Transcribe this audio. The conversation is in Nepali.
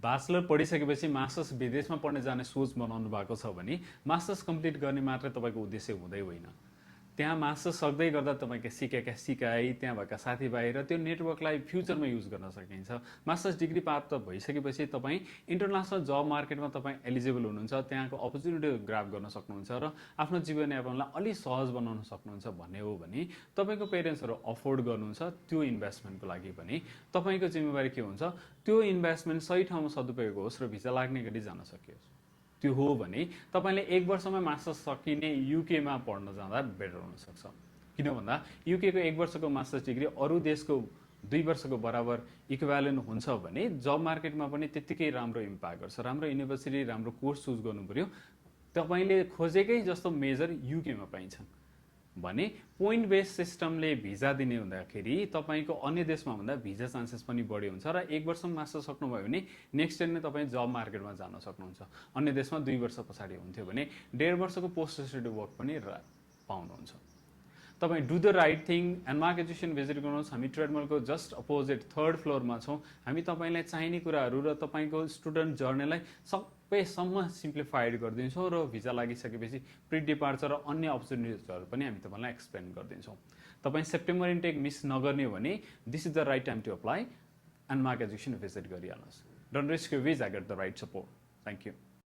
ब्याचलर पढिसकेपछि मास्टर्स विदेशमा पढ्ने जाने सोच बनाउनु भएको छ भने मास्टर्स कम्प्लिट गर्ने मात्रै तपाईँको उद्देश्य हुँदै होइन। त्यहाँ मास्टर्स सक्दै गर्दा तपाईँका सिकेका सिकाइ, त्यहाँ भएका साथीभाइ र त्यो नेटवर्कलाई फ्युचरमा युज गर्न सकिन्छ। मास्टर्स डिग्री प्राप्त भइसकेपछि तपाईँ इन्टरनेसनल जब मार्केटमा तपाईँ एलिजिबल हुनुहुन्छ, त्यहाँको अपर्च्युनिटी ग्राब गर्न सक्नुहुन्छ र आफ्नो जीवनयापनलाई अलि सहज बनाउन सक्नुहुन्छ भन्ने हो भने तपाईँको पेरेन्ट्सहरू अफोर्ड गर्नुहुन्छ त्यो इन्भेस्टमेन्टको लागि पनि तपाईँको जिम्मेवारी के हुन्छ, त्यो इन्भेस्टमेन्ट सही ठाउँमा सदुपयोग होस् र भिजा लाग्ने गरी जान सकियोस्। त्यो हो भने तपाईँले 1 वर्षमा मास्टर्स सकिने युकेमा पढ्न जाँदा बेटर हुनसक्छ। किन भन्दा युकेको 1 वर्षको मास्टर्स डिग्री अरू देशको 2 वर्षको बराबर इक्वालेन्ट हुन्छ भने जब मार्केटमा पनि त्यत्तिकै राम्रो इम्प्याक्ट गर्छ। राम्रो युनिभर्सिटी, राम्रो कोर्स चुज गर्नु पर्यो। तपाईँले खोजेकै जस्तो मेजर युकेमा पाइन्छ भने पोइन्ट बेस सिस्टमले भिजा दिने हुँदाखेरि तपाईँको अन्य देशमा भन्दा भिजा चान्सेस पनि बढी हुन्छ र 1 वर्षमा मास्टर सक्नुभयो भने नेक्स्ट इयर नै तपाईँ जब मार्केटमा जान सक्नुहुन्छ। अन्य देशमा 2 वर्ष पछाडि हुन्थ्यो भने 1.5 वर्षको पोस्ट स्टडी वर्क पनि पाउनुहुन्छ। तपाईँ do the right thing Enmark education visit गर्नुहोस्। हामी ट्रेडमिलको जस्ट अपोजिट 3rd फ्लोरमा छौँ। हामी तपाईँलाई चाहिने कुराहरू र तपाईँको स्टुडेन्ट जर्नीलाई सबैसम्म सिम्प्लिफाइड गरिदिन्छौँ र भिजा लागिसकेपछि प्री डिपार्चर र अन्य अपर्च्युनिटिजहरू पनि हामी तपाईँलाई एक्सप्लेन गरिदिन्छौँ। तपाईँ सेप्टेम्बर इन्टेक मिस नगर्ने हो भने this is the right time to apply Enmark education visit गरिहाल्नुहोस्। Don't risk your visa, get the right support. Thank you.